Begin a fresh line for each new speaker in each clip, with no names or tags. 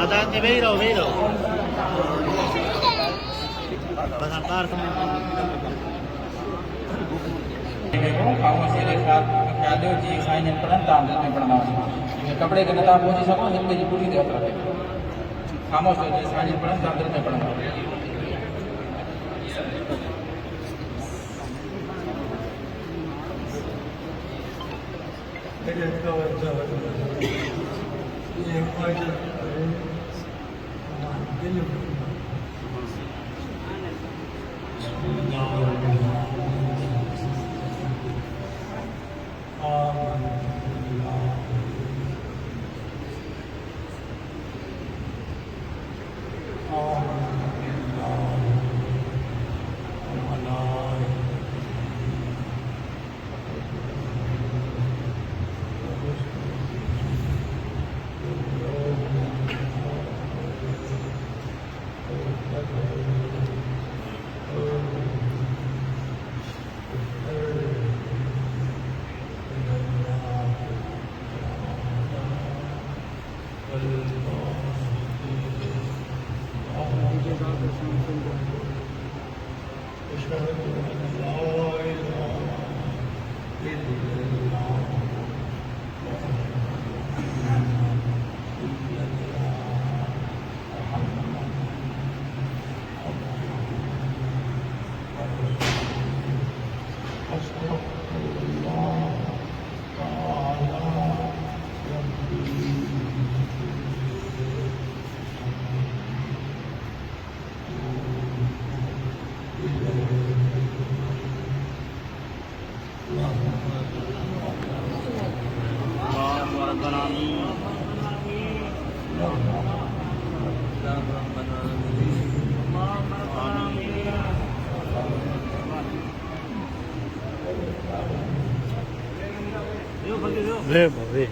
Hati-hati, biro, biro. Bentar,
خاموشی کے ساتھ خیال ہو جی سائن پڑھنا تعداد میں پڑھنا ہوگا کپڑے کے نتاب ہو جی سکو ہندے جی پوری دیکھ رہے خاموش ہو جی سائن پڑھنا تعداد میں پڑھنا ہوگا
Bebe.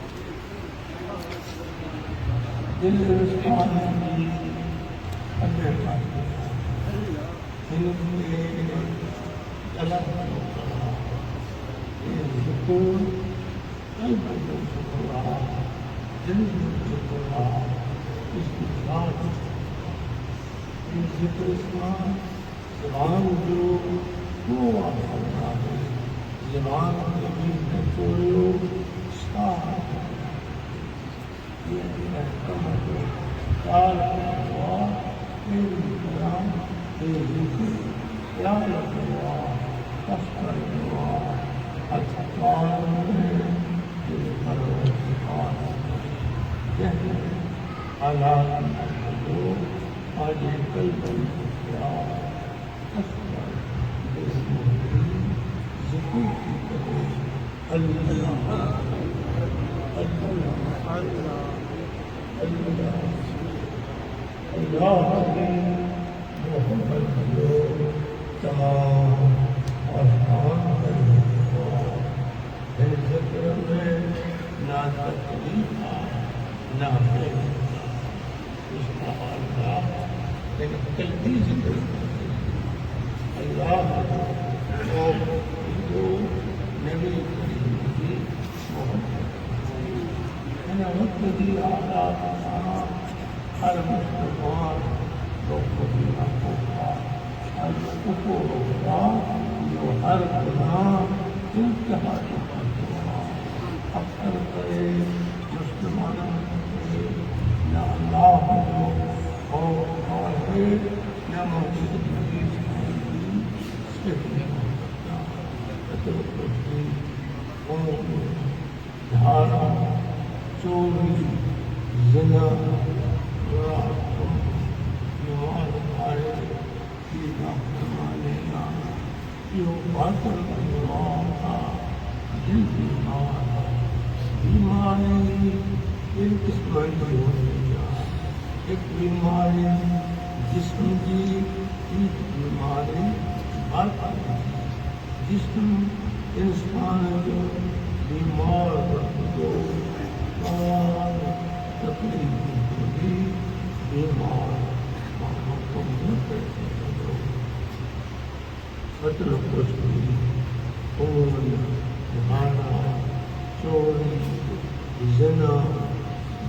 زنا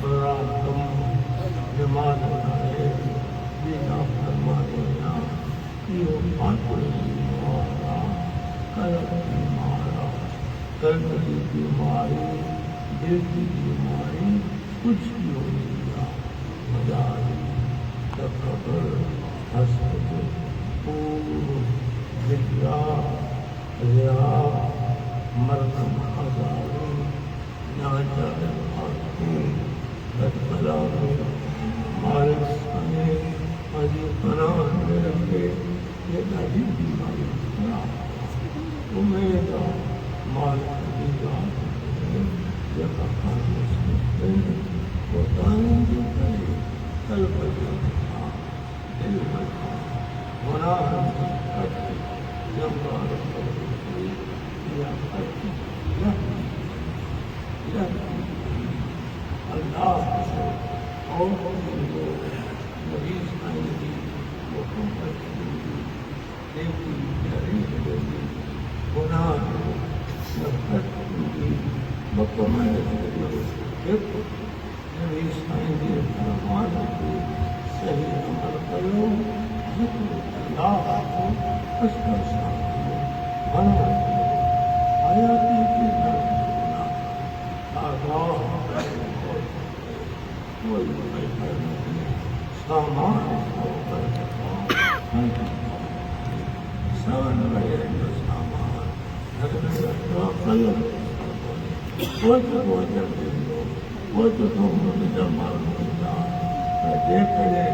براتم نماز درد کی بیماری، دل کی بیماری کچھ بھی ہو گیا مداری تکبر حسد ذکرا ریا مرتم ہزاری ناچار بدبلائی مالک سانے عجیب پناہ میں رکھے یہ نبی بیماری امید مالک کی ذات یہ کہاں وہ تعلیم جو کرے قلب جو دل میں گناہ کرتے جمال کرتے یا کرتے اللہ سے اور جو مریض آئیں گی وہ حکومت کی لیکن جریب ہوگی گناہ نفرت ہوگی مکمل ایک مریض آئیں گی فرمان کی صحیح عمل کرو ذکر اللہ کو اس کا ساتھ بنا حیاتی کی درخنا آگاہ کوئی بہتر نہیں سامان ہو کر سان رہے سامان گھر میں رکھنا قلب وہ تو جب وہ تو تم جب معلوم تھا دیکھ کرے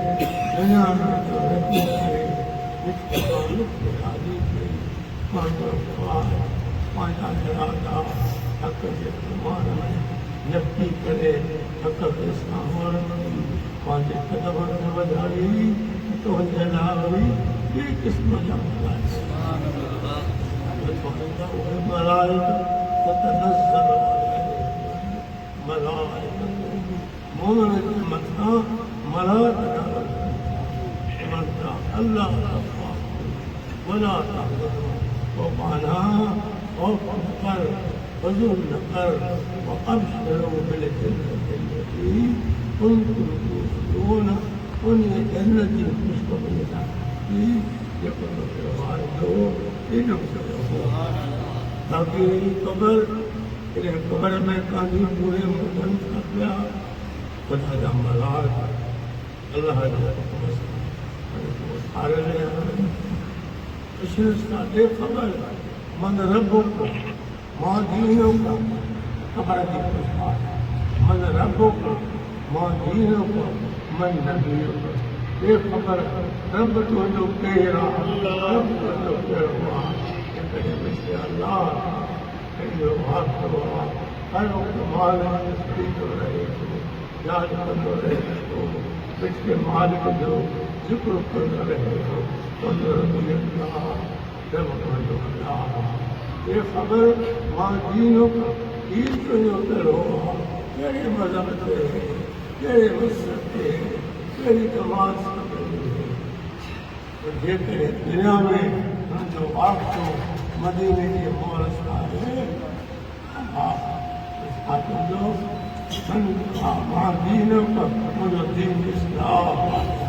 دنیا میں جو رہتی ہے اس کے تعلق کے حاضر میں پانچا جراتا حق کے فرمان میں نفتی کرے حق کے سامان میں پانچے قدم سے بدھائی تو جلاوی یہ قسم جمع ہے ملائکہ تتنزل علیہم ملائکہ مومن متنا ملائکہ متنا اللہ رفا ولا تحزنوا ومعنا وفقر وذل کر وابشروا بالجنة التي كنتم توعدون ان جنت خوشخبری کی یقین کروائی دو انہوں سے تاکہ قبر میں کانی پورے مدن کر دیا خدا جا ملائک اللہ جا سارے اشرستا دے خبر من ربوں کو ماں دینوں کو خبر کی خوشحال من ربوں کو ماں دینوں کو من نبیوں کو یہ خبر رب تو جو کہہ رہا رب تو جو کہہ رہا کہ کہیں مجھے اللہ کہیں وقت ہوا ہر وقت مالک تسبیح ہو رہے تو یاد کر رہے تو مجھ کے مالک جو ذکر کر رہے ہو تو رضی اللہ جب جو اللہ یہ خبر ماں دینوں کا دین تو جو کہہ رہا کیڑے مذہب سے کیڑے مسجد سے کیڑی کمال سے یہ کرے دنیا میں جو آپ کو مدینے کے مورث ہے ماں دینوں کا مجھے دین اسلام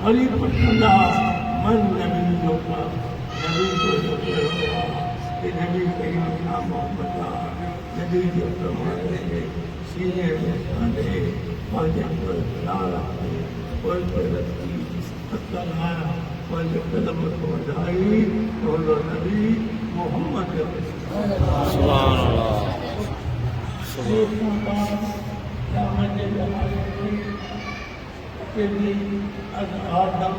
قریب اللہ من نبیوں کا نبی کو جو ہوا کہ نبی کریم نام محمد نبی جو فرماتے سینے میں کھانے پانچ پر خیال آتے کوئی قدرت کی حتہ لایا کوئی قدم کو بدھائی بولو نبی محمد
سبحان اللہ
آدم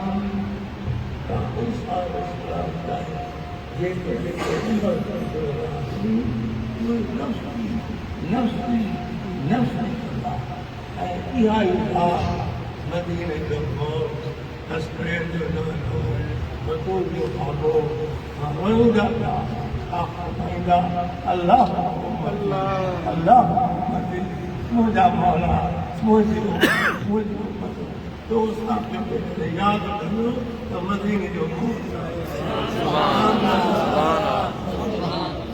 کا مدینے جو ہو اسپرین جو نہ ہو بطول جو ہو روزہ اللہ اللہ مجھا مولا مجھے تو اس کا یاد کرو تو مدینے جو ہو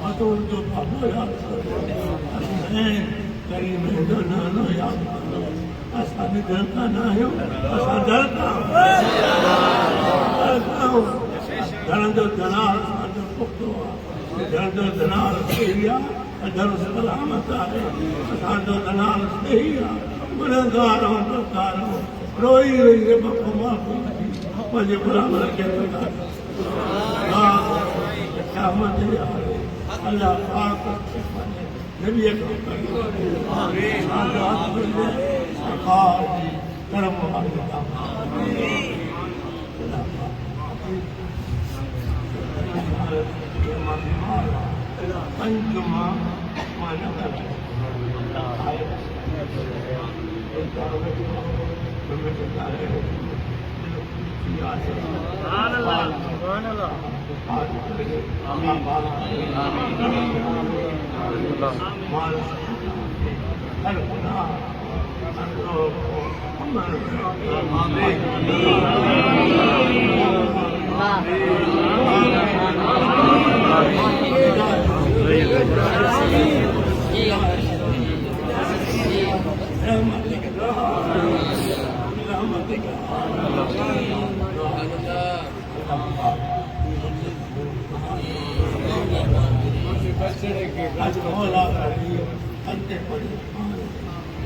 بطول جو ہو یاد کرو کریم جو نہ یاد کرو ایسا بھی دل کا نہ ہو ایسا دل کا دھرندر دھنار دھرندر دھنار سیریا اجر سلامت آئے ساڈو نال صحیح گنہگار روئی روئی کے بخو معافی مجھے برابر کے قیامت اللہ پاک نبی اکرم کرم پنجما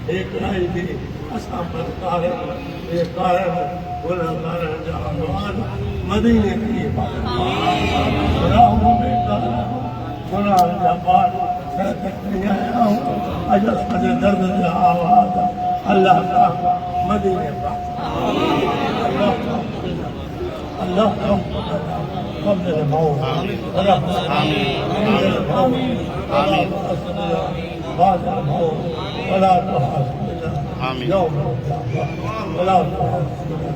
ایک رائی دی اساں پر کارن یہ کارن گنہگار جہان مدینے کی راہوں میں کارن گناہ جبان سرکت نہیں آیا ہوں اجس مجھے درد سے آواز اللہ کا مدینے پاک اللہ کا قبل الموت بعد الموت ولا تحاسبنا يوم القيامة ولا تحاسبنا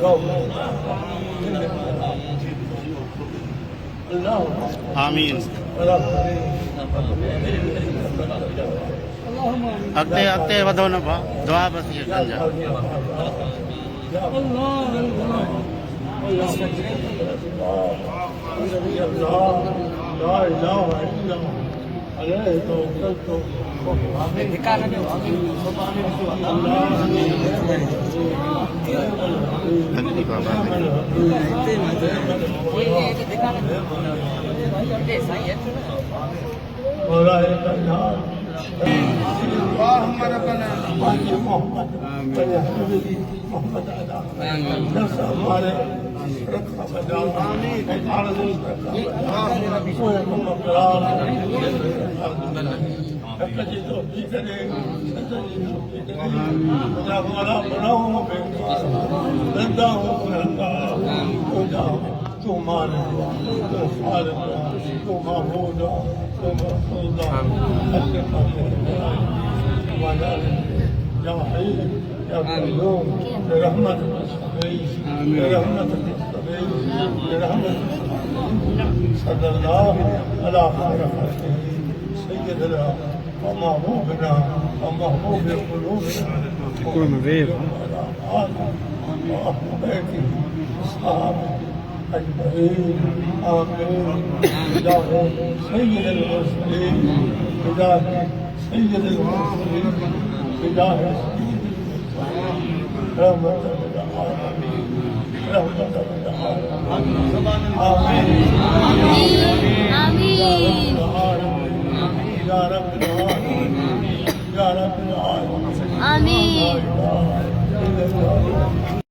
يوم القيامة اللهم
آمين. Ate wadaw na ba? Dua ba siya kanya?
لا إله إلا الله عليه توكلت اللهم ربنا محمد محمد نفس ہمارے رکھا بجا عرض تو مالک تو خالق تو معبود تو مرسول يا حي يا قيوم برحمتك استغيث برحمتك استغيث برحمتك صلى الله على خير خلقه سيدنا ومحبوبنا ومحبوب قلوبنا
يكون مبيب
وأهل بيته أصحابه أجمعين آمين بجاه سيد المرسلين بجاه سيد المرسلين بجاه رحمة للعالمين رحمة للعالمين آمين
آمين
يا رب العالمين يا رب العالمين
آمين
لا إله إلا الله